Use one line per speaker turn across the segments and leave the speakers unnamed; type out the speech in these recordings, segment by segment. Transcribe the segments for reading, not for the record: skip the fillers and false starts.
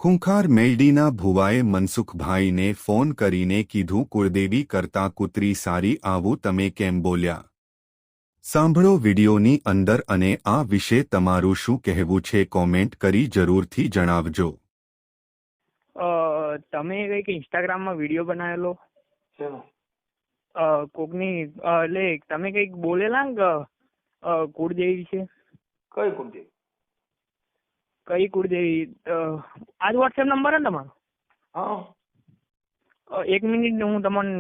ખૂંખાર મેલડીના ભુવાએ મનસુખભાઈને phone કરીને કીધું કુળદેવી કરતાં કૂતરી સારી આવું તમે કેમ બોલ્યા? સાંભળો વિડીયોની અંદર અને આ વિશે તમારું શું કહેવું છે કોમેન્ટ કરી જરૂરથી જણાવજો.
તમે કંઈક ઇન્સ્ટાગ્રામમાં વિડીયો બનાવેલો
શેનો?
કોકની એટલે તમે કંઈક બોલેલા ને કે કુળદેવી વિશે.
કઈ કુળદેવી?
કઈ કુળદેવી? આજ વોટ્સએપ નંબર ને તમારો?
હા.
1 મિનિટ હું તમને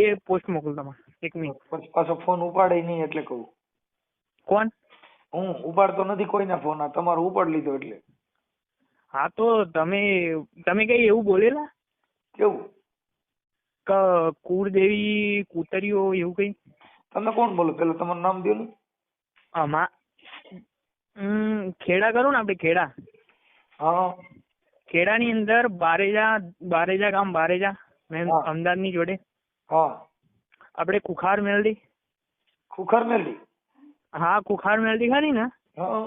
એ પોસ્ટ મોકલું તમારે. 1 મિનિટ.
પછી પાછો ફોન ઉપાડે નહીં એટલે કહું.
કોણ?
હું ઉપાડતો નથી કોઈના ફોન. આ તમારો ઉપાડ લીધો એટલે.
હા તો તમે કઈ એવું બોલેલા
કેવું?
કે કુળદેવી કૂતરીઓ એવું કઈ?
તમે કોણ બોલો? પેલા તમારું નામ દો ને.
ખેડા કરું ને આપણે ખેડા.
હા.
ખેડાની અંદર બારેજા ગામ બારેજા
હા.
અમદાવાદની જોડે
હા.
આપણે કુખાર મેલડી.
ખુખાર મેલડી?
હા કુખાર મેલડી ખરી ને?
હા.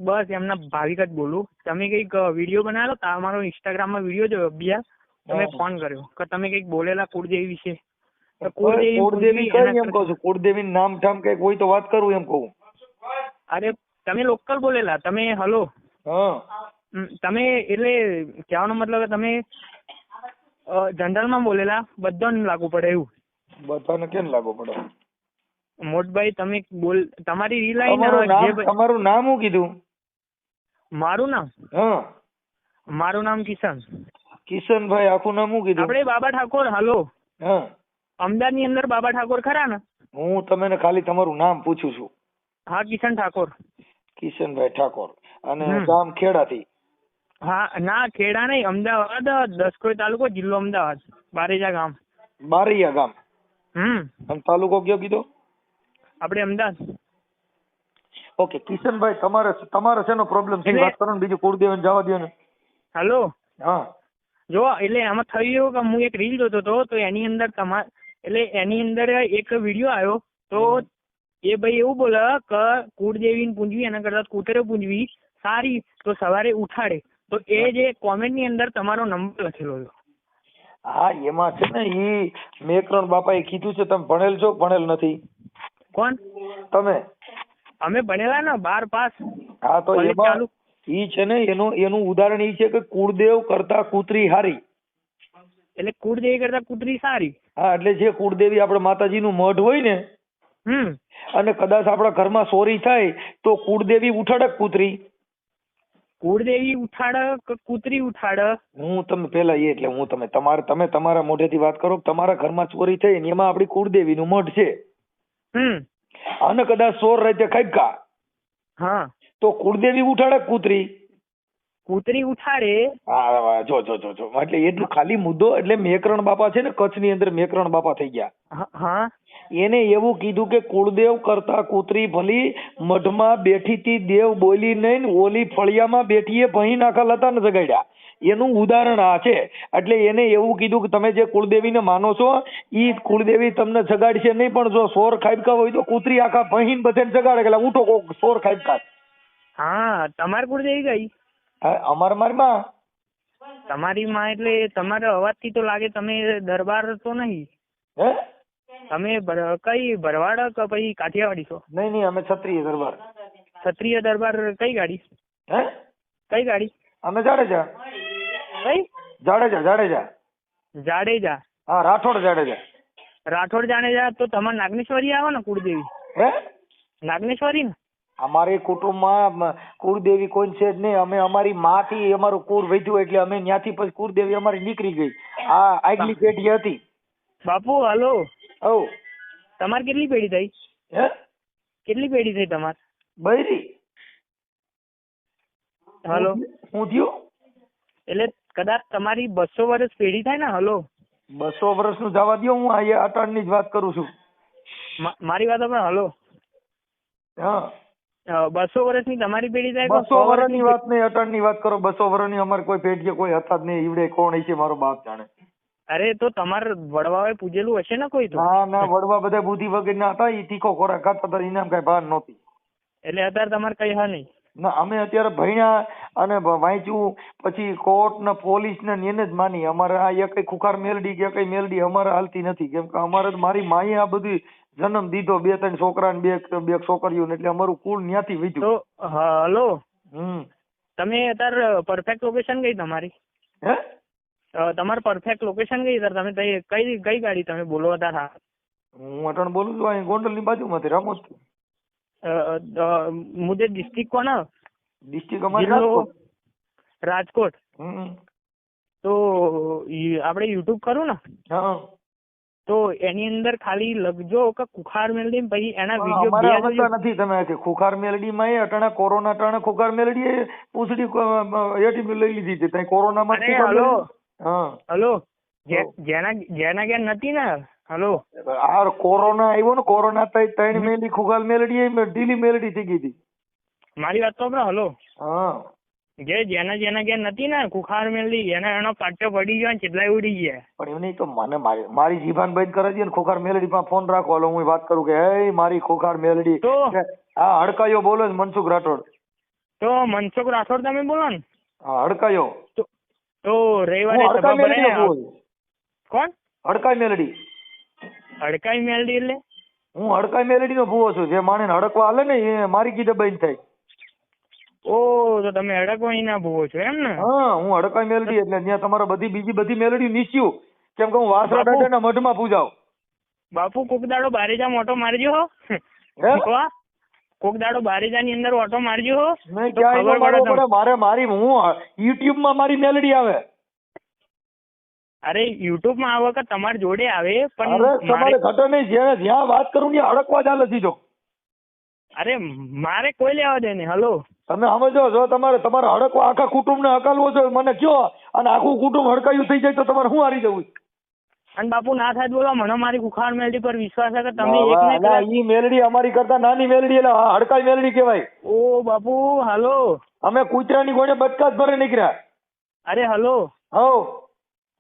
બસ એમના ભાવિક જ બોલું. તમે કઈક વિડીયો બનાવેલો તમારો ઇન્સ્ટાગ્રામમાં વિડીયો જોયો બીજા તમે
હા.
ફોન કર્યો કે તમે કઈક બોલેલા કુળદેવી વિશે. તો
કુળદેવી કઈ
એના
એમ કહું છું? કુળદેવી નામ ઠામ કઈક હોય તો વાત કરું એમ કહું.
અરે તમે લોકલ બોલેલા. તમે હલો
હા.
તમે એટલે કહેવાનો મતલબ કે તમે જનરલમાં બોલેલા બધાને લાગુ પડે એવું.
બધાને કેમ લાગુ પડે?
મોટભાઈ તમે તમારી રીલ
તમારું નામ શું કીધું?
મારું નામ?
હા.
મારું નામ કિશન.
કિશનભાઈ આખું નામ શું કીધું?
આપણે બાબા ઠાકોર. હલો.
હા.
અમદાવાદ ની અંદર બાબા ઠાકોર ખરા ને?
હું તમને ખાલી તમારું નામ પૂછું છું.
હા કિશન ઠાકોર.
કિશનભાઈ ઠાકોર. અને ગામ ખેડાથી?
હા ના ખેડા નહીં, અમદાવાદ, દસકોઈ તાલુકો, જિલ્લો અમદાવાદ, બારેજા ગામ.
બારૈયા ગામ. અને તાલુકો કયો કીધો?
આપણે અમદાવાદ.
ઓકે કિશનભાઈ, તમારે શેનો પ્રોબ્લેમ છે વાત કરો ને, બીજું કુળદેવને જવા દો ને.
હલો.
હા.
જો એટલે આમાં થયું એવું કે હું એક રીલ જોતો હતો તો એની અંદર એની અંદર એક વિડીયો આવ્યો તો એ ભાઈ એવું બોલે કે કુળદેવીને પૂંજવી એના કરતા કૂતરે પૂંજવી સારી, તો સવારે ઉઠાડે. તો એ જે કોમેન્ટ ની અંદર તમારો નંબર લખેલો હતો.
હા એમાં છે ને ઈ મેકરણ બાપાએ કીધું છે. તમે ભણેલ છો? ભણેલ નથી?
કોણ?
તમે?
અમે ભણેલા ને 12 પાસ.
હા તો એમાં ઈ છે ને એનું ઉદાહરણ ઈ છે કે કુળદેવ કરતા કૂતરી હારી.
એટલે કુળદેવી કરતા કૂતરી સારી?
હા એટલે જે કુળદેવી આપણે માતાજીનું મઢ હોય ને અને કદાચ આપણા ઘરમાં ચોરી થાય તો કુળદેવી ઉઠાડે કૂતરી?
કુળદેવી ઉઠાડે કે કૂતરી ઉઠાડે?
હું તમે પેલા એટલે હું તમે તમારા મોઢેથી વાત કરો. તમારા ઘરમાં ચોરી થઈ ને એમાં આપણી કુળદેવીનું મઢ છે અને કદાચ ચોર રાતે ખાબકા
હા
તો કુળદેવી ઉઠાડે કૂતરી?
કૂતરી ઉઠાડે.
હા જો એટલે એટલું ખાલી મુદ્દો. એટલે મેકરણ બાપા છે ને, કચ્છની અંદર મેકરણ બાપા થઈ ગયા.
હા.
એને એવું કીધું કે કુળદેવ કરતા કૂતરી ભલી મઢમાં બેઠી તી દેવ બોલી નહીં, ઓલી ફળિયામાં બેઠીએ ભહી નાખા લતા ને જગાડ્યા. એનું ઉદાહરણ આ છે. એટલે એને એવું કીધું કે તમે જે કુળદેવીને માનો છો ઈ કુળદેવી તમને જગાડશે નહીં, પણ જો સોર ખાબકા હોય તો કૂતરી આખા ભહીને બધાને જગાડે એટલે ઉઠો કોક સોર ખાબકા.
હા તમારી કુળદેવી કઈ?
અમાર માં
તમારી માં એટલે તમારા અવાજથી તો લાગે તમે દરબાર તો નહીં.
હે?
તમે કઈ ભરવાડ કે પછી કાઠિયાવાડી છો?
નહીં અમે ક્ષત્રિય દરબાર.
ક્ષત્રિય દરબાર કઈ ગાડી?
હે?
કઈ ગાડી?
અમે જાડેજા.
કઈ? જાડેજા.
હા રાઠોડ જાડેજા.
રાઠોડ જાડેજા. તો તમારે નાગનેશ્વરી આવે ને કુળદેવી?
હે?
નાગનેશ્વરી ને?
અમારી કુટુંબમાં કુળદેવી કોઈ છે જ નહીં. અમે અમારી માંથી અમારું કુળ વધ્યું એટલે અમે ત્યાંથી પછી કુળદેવી અમારી નીકળી ગઈ. આ આગલી પેઢી હતી.
બાપુ હલો.
ઓ
તમારે કેટલી પેઢી થઈ?
હે? કેટલી
પેઢી થઈ તમારે?
બૈરી.
હલો.
હું થયું?
એટલે કદાચ તમારી 200 વર્ષ પેઢી થાય ને? હલો.
200 વર્ષનું જવા દો. હું અહીંયા અટાણની જ વાત કરું છું.
મારી વાત પણ હલો.
હા
200 વર્ષની તમારી પેઢી થાય?
200 વર્ષની વાત નહીં, અટાણની વાત કરો. 200 વર્ષની અમારે કોઈ પેઢી કોઈ હતા જ નહીં. ઈવડે કોણ છે મારો બાપ જાણે.
અરે તો તમારે વડવાએ પૂજેલું હશે ને કોઈ તો?
ના વડવા બધા બુદ્ધિ વગર ના હતા. ઈ તીખો ખોરાક ખાતા હતા. ઇનામ કઈ ભાન નહોતી.
એટલે અત્યારે તમારે કઈ હા નહીં?
ના અમે અત્યારે ભણ્યા અને વાંચ્યું પછી કોર્ટ ને પોલીસ ને એને જ માની. અમારે આ એકય ખુખાર મેલડી કે એકય મેલડી અમારે હાલતી નથી, કેમ કે અમારે મારી માએ આ બધી જન્મ દીધો, 2-3 છોકરા ને બે છોકરીઓ ને, એટલે અમારું કુળ ન્યાથી વીધ્યું.
તો હલો,
તમે
અત્યારે પરફેક્ટ લોકેશન કઈ તમારી?
હે
તમારું પરફેક્ટ લોકેશન કઈ સર? તમે કઈ ગાડી તમે બોલો અત્યારે?
હું અટણ બોલું છું અહીં ગોંડલ ની બાજુમાંથી, રામોદ.
મુझे डिस्ट्रिक्ट को ना
ડિસ્ટ્રિક્ટ અમારી
રાજકોટ. તો આપણે યુટ્યુબ કરું ને
હા
તો એની અંદર ખાલી લખજો કે કુખાર મેલડી, પછી એના
અમારે
વિડીયો
આવતા નથી. તમે કે ખુખાર મેલડી માં અટાણા કોરોના ટાણે ખુખાર મેલડી પૂછડી એટી લઈ લીધી હતી ત્યાં કોરોના માં.
હલો
હા
હલો, જેના ઘેર નથી ને, હલો
આ કોરોના આવ્યો ને, કોરોના 3 મેલી ખુખાર મેલડી ઢીલી મેલડી થઈ ગઈ હતી.
મારી વાત તો હલો,
હા
જેના ઘેર નથી ને કુખાર મેલડી, એનો પાટો પડી ગયો ને કેટલાય ઉડી ગયા.
પણ એવું નહીં તો મને મારી જીભાન બંધ કરી દે ને, ખુખાર મેલડી માં ફોન રાખો. હાલો હું વાત કરું કે હે મારી ખુખાર મેલડી.
તો
હા હડકાયો બોલો છે મનસુખ રાઠોડ.
તો મનસુખ રાઠોડ તમે બોલો ને.
હા હડકાયો.
તો રવિવારે સભા ભરાય. કોણ?
હડકાઈ મેલડી.
હડકાઈ મેલડી એટલે?
હું હડકાઈ મેલડી નો ભૂવો છું. જે માણે હડકવા હાલે ને એ મારી કીધે બંધ થાય.
ઓ તો તમે હડકવાઈ ના ભૂવો છો એમ ને?
હા હું હડકાઈ મેલડી એટલે ત્યાં તમારે બીજી બધી મેલડી નીચ્યું, કેમ કે હું વાસરા દાદાના મઢમાં પૂજાવ. બાપુ
કોક દાડો બારેજા ઓટો મારજો હો. કોક દાડો બારેજા ની અંદર ઓટો મારજો હો.
નહીં ક્યાં મારે મારી હું યુટ્યુબ માં મારી મેલડી આવે.
અરે યુટ્યુબ માં આવે કે તમારી જોડે આવે, પણ
તમારે ઘટે નહીં. જ્યાં વાત કરું ત્યાં હડકવા ચાલે દીધો.
અરે મારે કોઈ લેવા દે નહીં. હલો
તમે સમજો જો તમારે હડકવા આખા કુટુંબ ને હકાલવો છો મને કયો, અને આખું કુટુંબ હડકાયું થઈ જાય તો તમારે શું હારી જવું?
અને બાપુ ના થાય બોલો, મને મારી કુખાર મેલડી પર વિશ્વાસ છે કે તમે
ઈ મેલડી અમારી કરતા નાની મેલડી એટલે હડકાઈ મેલડી કહેવાય.
ઓ બાપુ હલો,
અમે કૂતરાની ગોળે બચકા જ ભરે નીકળ્યા.
અરે હલો
હો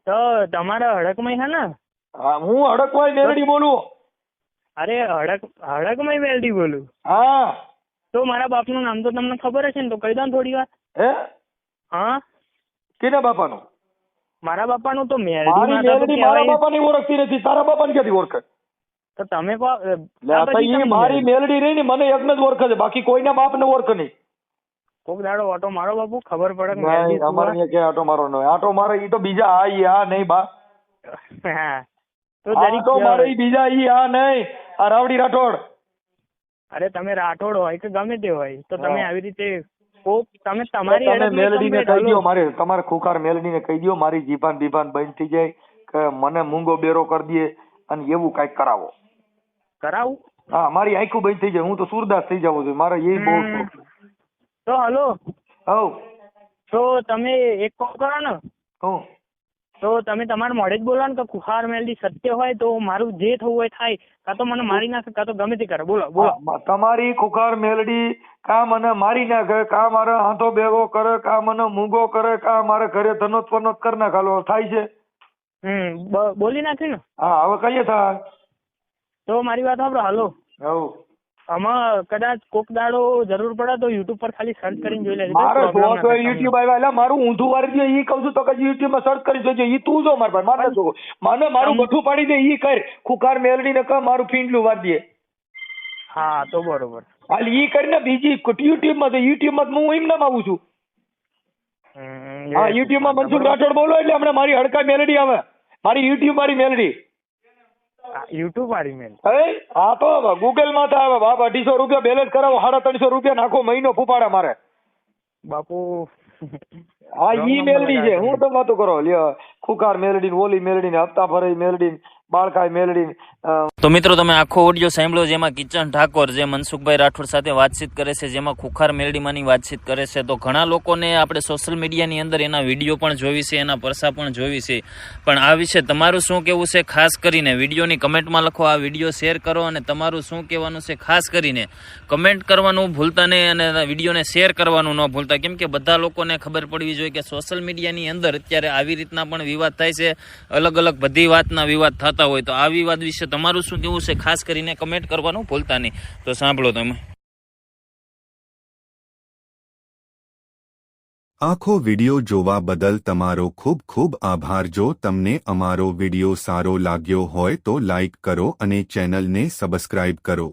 તો તમારા હડકમય છે ને?
હું હડકવાઈ મેલડી બોલું.
અરે હડકમય મેલડી બોલું.
હા
તો મારા બાપનું નામ તો તમને ખબર હશે ને, તો કહી દો ને થોડી વાર.
હે
હા
કેના બાપાનું?
મારા બાપાનું તો
મેલડી મારા બાપાની ઓળખતી નથી, તારા બાપાને ક્યાંથી ઓળખે?
તો તમે
મારી મેલડી રહી ને મને એકને જ ઓળખે છે, બાકી કોઈના બાપ ને ઓળખે નહીં.
કોક દાડો ઓટો મારો બાપુ, ખબર પડે.
અમારે ક્યાં આટો મારો ન આટો મારે ઈ તો બીજા આ નહીં બા.
હા તો
આટો મારે ઈ બીજા આ નહીં, આ રાવડી રાઠોડ.
અરે તમે રાઠોડ હોય કે ગમે તે હોય તો તમે આવી રીતે તમે તમારી
મેલડી ને કહી દો, મારે તમારે ખુખાર મેલડી ને કહી દો મારી જીભાન બીભાન બંધ થઈ જાય કે મને મૂંગો બેરો કરી દે અને એવું કઈક કરાવો.
કરાવું?
હા મારી આંખું બંધ થઈ જાય, હું તો સુરદાસ થઈ જાઉં છું. મારે એ બહુ.
તો હલો
હવ
તો તમે એક કામ કરો ને, તો તમે તમારા મોઢે જ બોલો ને કે કુખાર મેલડી સત્ય હોય તો મારું જે થવું હોય થાય, કાં તો મને મારી નાખે કાં તો ગમે તે કરે. બોલો બોલો.
તમારી ખુખાર મેલડી કા મને મારી નાખે, કા મારે હાથો ભેગો કરે, કા મને મૂંગો કરે, કા મારે ઘરે ધનોત પનોત કરી નાખાલો થાય છે.
બોલી નાખ્યું ને?
હા હવે કહીએ થાય
તો મારી વાત સાંભળો. હલો
હવ
આમાં કદાચ કોક દાડો જરૂર પડે તો યુટ્યુબ પર ખાલી સર્ચ કરીને જોઈ લેજો.
મારે યુટ્યુબ આવ્યા એટલે મારું ઊંધું વારી દે ઈ કહું છું તો કઈ યુટ્યુબ માં સર્ચ કરી જોજો. ઈ તું જો માર ભાઈ મારે જો મને મારું ગઠું પાડી દે ઈ કર, ખુખાર મેલડી ને કહ મારું ફીંડલું વારી દે.
હા તો બરોબર.
હાલ ઈ કરીને બીજી યુટ્યુબ માં હું એમ નામ આવું છું. હા યુટ્યુબ માં મનસુખ રાઠોડ બોલો એટલે હમણાં મારી હડકા મેલડી આવે, મારી યુટ્યુબ મારી મેલડી.
યુટ્યુબ વાળી મેલ?
હા તો ગૂગલ માં આવે બાપ. 250 રૂપિયા બેલેન્સ કરાવો, 350 રૂપિયા નાખો મહિનો ફૂફાડા મારે
બાપુ.
હા ઈ મેલડી છે. હું તો વાતો કરો લ્યો ખુખાર મેલડી, ઓલી મેલડી ને હપ્તા ભરાઈ મેલડી, બાળકાઈ મેલડી.
તો મિત્રો તમે આખો ઓડિયો સાંભળ્યો, જેમાં કિચન ઠાકોર જે મનસુખભાઈ રાઠોડ સાથે વાતચીત કરે છે, જેમાં ખુખાર મેલડીમાંની વાતચીત કરે છે. તો ઘણા લોકોને આપણે સોશિયલ મીડિયાની અંદર એના વિડીયો પણ જોવી છે, એના પરસા પણ જોવી છે, પણ આ વિશે તમારું શું કહેવું છે ખાસ કરીને વિડીયોની કમેન્ટમાં લખો. આ વિડીયો શેર કરો અને તમારું શું કહેવાનું છે ખાસ કરીને કમેન્ટ કરવાનું ભૂલતા નહીં અને વિડીયોને શેર કરવાનું ન ભૂલતા, કેમ કે બધા લોકોને ખબર પડવી જોઈએ કે સોશિયલ મીડિયાની અંદર અત્યારે આવી રીતના પણ વિવાદ થાય છે, અલગ અલગ બધી વાતના વિવાદ થતા હોય. તો આ વિવાદ વિશે તમારું શું કેવું છે ખાસ કરીને કમેન્ટ કરવાનું ભૂલતા નહીં. તો સાંભળો તમે.
આખો વિડિયો જોવા બદલ તમારો ખૂબ ખૂબ આભાર. જો તમને અમારો વિડિયો સારો લાગ્યો હોય તો લાઇક કરો અને ચેનલને સબસ્ક્રાઇબ કરો.